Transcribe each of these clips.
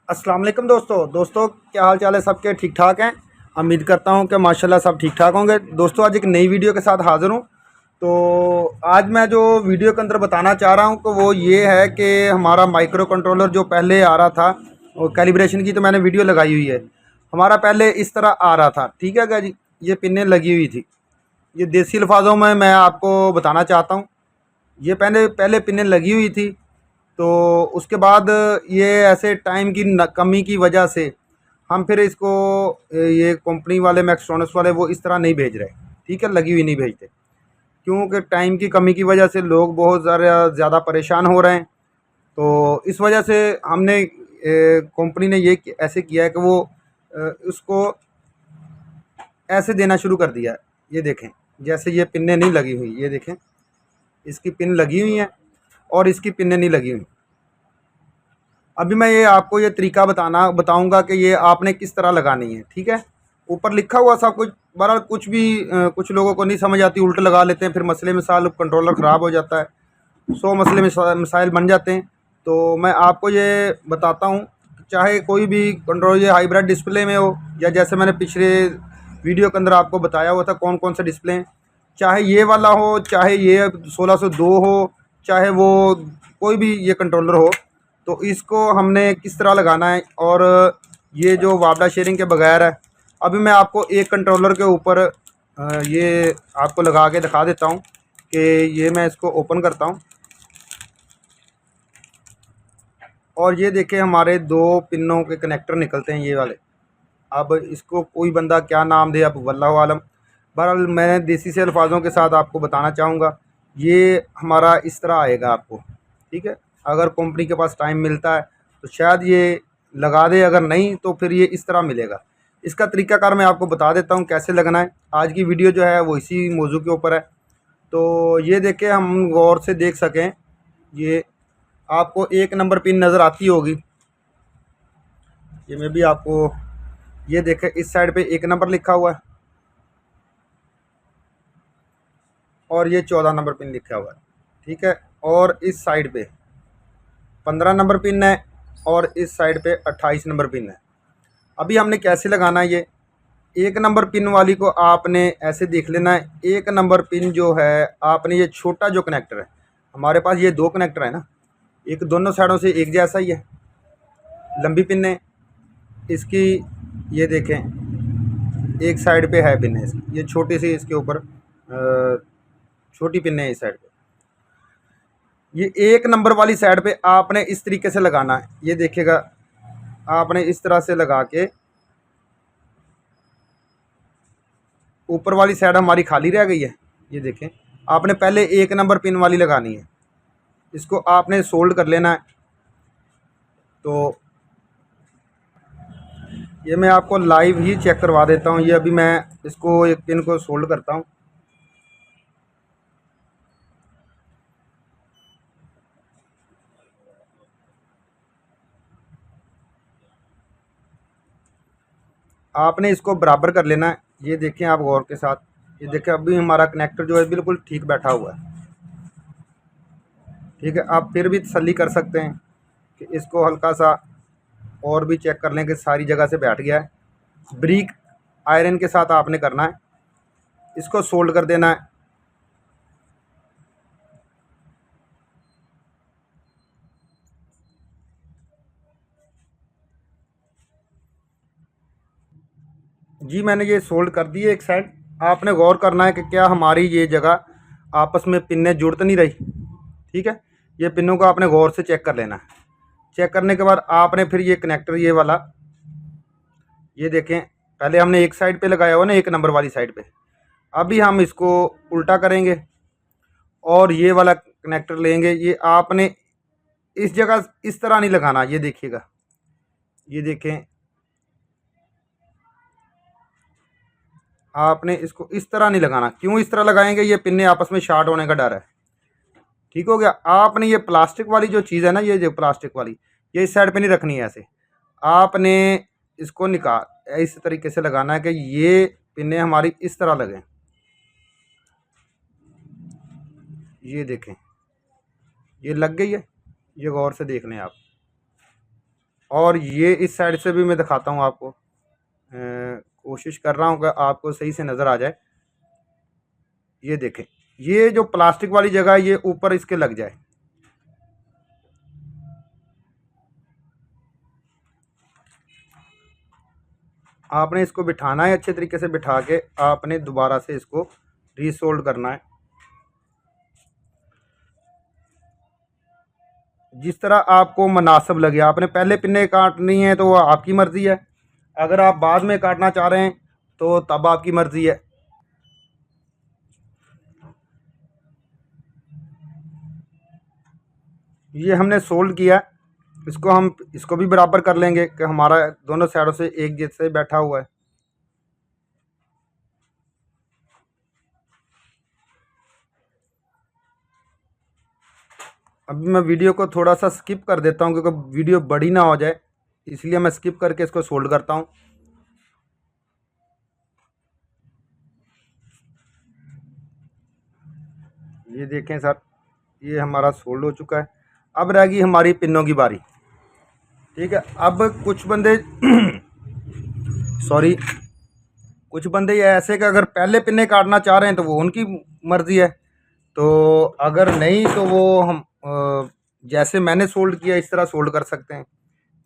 अस्सलाम वालेकुम दोस्तों क्या हाल चाल है सबके। ठीक ठाक हैं। उम्मीद करता हूं कि माशाल्लाह सब ठीक ठाक होंगे। दोस्तों आज एक नई वीडियो के साथ हाज़िर हूं। तो आज मैं जो वीडियो के अंदर बताना चाह रहा हूं तो वो ये है कि हमारा माइक्रो कंट्रोलर जो पहले आ रहा था और कैलिब्रेशन की तो मैंने वीडियो लगाई हुई है। हमारा पहले इस तरह आ रहा था, ठीक है क्या जी। ये पिनें लगी हुई थी। ये देसी अल्फाजों में मैं आपको बताना चाहता हूँ। ये पहले पहले पिनें लगी हुई थी। तो उसके बाद ये ऐसे टाइम की कमी की वजह से हम फिर इसको ये कंपनी वाले मैक्सट्रॉनिक्स वाले वो इस तरह नहीं भेज रहे, ठीक है, लगी हुई नहीं भेजते। क्योंकि टाइम की कमी की वजह से लोग बहुत ज़्यादा परेशान हो रहे हैं। तो इस वजह से हमने कंपनी ने ये ऐसे किया है कि वो उसको ऐसे देना शुरू कर दिया है। ये देखें, जैसे ये पिनें नहीं लगी हुई, ये देखें, इसकी पिन लगी हुई हैं और इसकी पिनें नहीं लगी हुई। अभी मैं ये आपको ये तरीका बताऊंगा कि ये आपने किस तरह लगानी है, ठीक है। ऊपर लिखा हुआ सब कुछ, बहरहाल कुछ भी कुछ लोगों को नहीं समझ आती, उल्ट लगा लेते हैं, फिर मसले मिसाल कंट्रोलर ख़राब हो जाता है, 100 मसले मिसाइल बन जाते हैं। तो मैं आपको ये बताता हूँ, चाहे कोई भी कंट्रोल ये हाइब्रिड डिस्प्ले में हो या जैसे मैंने पिछले वीडियो के अंदर आपको बताया हुआ था कौन कौन से डिस्प्ले हैं, चाहे ये वाला हो, चाहे ये 1602 हो, चाहे वो कोई भी ये कंट्रोलर हो, तो इसको हमने किस तरह लगाना है। और ये जो वापडा शेयरिंग के बगैर है, अभी मैं आपको एक कंट्रोलर के ऊपर ये आपको लगा के दिखा देता हूँ कि ये मैं इसको ओपन करता हूँ और ये देखें हमारे दो पिनों के कनेक्टर निकलते हैं ये वाले। अब इसको कोई बंदा क्या नाम दे, अब वल्लाहु आलम। बहरहाल मैं देसी से अल्फाजों के साथ आपको बताना चाहूँगा। ये हमारा इस तरह आएगा आपको, ठीक है। अगर कंपनी के पास टाइम मिलता है तो शायद ये लगा दे, अगर नहीं तो फिर ये इस तरह मिलेगा। इसका तरीकाकार मैं आपको बता देता हूँ कैसे लगना है। आज की वीडियो जो है वो इसी मौजू के ऊपर है। तो ये देखें, हम गौर से देख सकें, ये आपको एक नंबर पिन नज़र आती होगी। ये मैं भी आपको, ये देखें इस साइड पे एक नंबर लिखा हुआ है और ये 14 नंबर पिन लिखा हुआ है, ठीक है। और इस साइड पे 15 नंबर पिन है और इस साइड पे 28 नंबर पिन है। अभी हमने कैसे लगाना है, ये एक नंबर पिन वाली को आपने ऐसे देख लेना है। एक नंबर पिन जो है आपने, ये छोटा जो कनेक्टर है, हमारे पास ये दो कनेक्टर है ना, एक दोनों साइडों से एक जैसा ही है, लंबी पिन है इसकी। ये देखें एक साइड पे है पिन है इसकी, ये छोटी सी इसके ऊपर छोटी पिन है इस साइड पे। ये एक नंबर वाली साइड पे आपने इस तरीके से लगाना है। ये देखिएगा, आपने इस तरह से लगा के, ऊपर वाली साइड हमारी खाली रह गई है। ये देखें, आपने पहले एक नंबर पिन वाली लगानी है, इसको आपने सोल्ड कर लेना है। तो ये मैं आपको लाइव ही चेक करवा देता हूँ। ये अभी मैं इसको एक पिन को सोल्ड करता हूँ। आपने इसको बराबर कर लेना है। ये देखें आप गौर के साथ, ये देखें अभी हमारा कनेक्टर जो है बिल्कुल ठीक बैठा हुआ है, ठीक है। आप फिर भी तसल्ली कर सकते हैं कि इसको हल्का सा और भी चेक कर लें कि सारी जगह से बैठ गया है। ब्रिक आयरन के साथ आपने करना है, इसको सोल्ड कर देना है। जी मैंने ये सोल्ड कर दी है एक साइड। आपने गौर करना है कि क्या हमारी ये जगह आपस में पिनें जुड़ तो नहीं रही, ठीक है। ये पिनों को आपने गौर से चेक कर लेना है। चेक करने के बाद आपने फिर ये कनेक्टर ये वाला, ये देखें, पहले हमने एक साइड पे लगाया हुआ ना, एक नंबर वाली साइड पे। अभी हम इसको उल्टा करेंगे और ये वाला कनेक्टर लेंगे। ये आपने इस जगह इस तरह नहीं लगाना, ये देखिएगा, ये देखें, आपने इसको इस तरह नहीं लगाना। क्यों इस तरह लगाएंगे, ये पिन्ने आपस में शार्ट होने का डर है, ठीक हो गया। आपने ये प्लास्टिक वाली जो चीज़ है ना, ये जो प्लास्टिक वाली, ये इस साइड पे नहीं रखनी है ऐसे। आपने इसको निकाल इस तरीके से लगाना है कि ये पिन्ने हमारी इस तरह लगें। ये देखें, ये लग गई है, ये गौर से देख लें आप। और ये इस साइड से भी मैं दिखाता हूँ आपको। कोशिश कर रहा हूँ कि आपको सही से नज़र आ जाए। ये देखें, ये जो प्लास्टिक वाली जगह है ये ऊपर इसके लग जाए। आपने इसको बिठाना है, अच्छे तरीके से बिठा के आपने दोबारा से इसको रीसोल्ड करना है। जिस तरह आपको मुनासिब लगे। आपने पहले पिन्ने काटनी है तो वो आपकी मर्ज़ी है, अगर आप बाद में काटना चाह रहे हैं तो तब आपकी मर्ज़ी है। ये हमने सोल्ड किया, इसको हम इसको भी बराबर कर लेंगे कि हमारा दोनों साइडों से एक जैसे बैठा हुआ है। अभी मैं वीडियो को थोड़ा सा स्किप कर देता हूँ क्योंकि वीडियो बड़ी ना हो जाए, इसलिए मैं स्किप करके इसको सोल्ड करता हूँ। ये देखें सर, ये हमारा सोल्ड हो चुका है। अब रहेगी हमारी पिनों की बारी। ठीक है, अब कुछ बंदे सॉरी, कुछ बंदे ये ऐसे कि अगर पहले पिन्ने काटना चाह रहे हैं तो वो उनकी मर्ज़ी है, तो अगर नहीं तो वो हम जैसे मैंने सोल्ड किया इस तरह सोल्ड कर सकते हैं।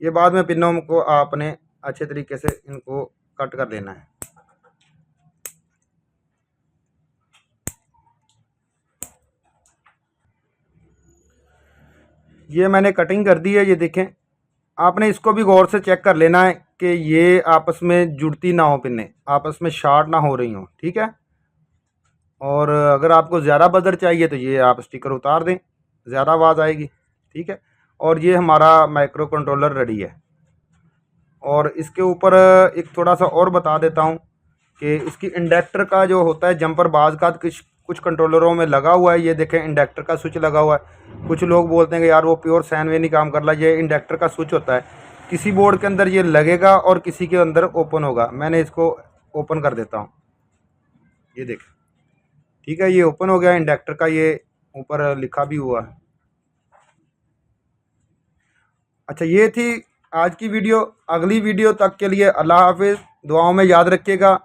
ये बाद में पिनों को आपने अच्छे तरीके से इनको कट कर लेना है। ये मैंने कटिंग कर दी है, ये देखें। आपने इसको भी गौर से चेक कर लेना है कि ये आपस में जुड़ती ना हो, पिन्ने आपस में शार्ट ना हो रही हो। ठीक है, और अगर आपको ज़्यादा बजर चाहिए तो ये आप स्टिकर उतार दें, ज़्यादा आवाज़ आएगी। ठीक है, और ये हमारा माइक्रो कंट्रोलर रेडी है। और इसके ऊपर एक थोड़ा सा और बता देता हूँ कि इसकी इंडक्टर का जो होता है जंपर बाज का कुछ कुछ कंट्रोलरों में लगा हुआ है। ये देखें, इंडक्टर का स्विच लगा हुआ है। कुछ लोग बोलते हैं कि यार वो प्योर साइन वे नहीं काम कर रहा। ये इंडक्टर का स्विच होता है, किसी बोर्ड के अंदर ये लगेगा और किसी के अंदर ओपन होगा। मैंने इसको ओपन कर देता हूँ, ये देखें। ठीक है, ये ओपन हो गया इंडक्टर का, ये ऊपर लिखा भी हुआ है। अच्छा, ये थी आज की वीडियो। अगली वीडियो तक के लिए अल्लाह हाफिज़। दुआओं में याद रखिएगा।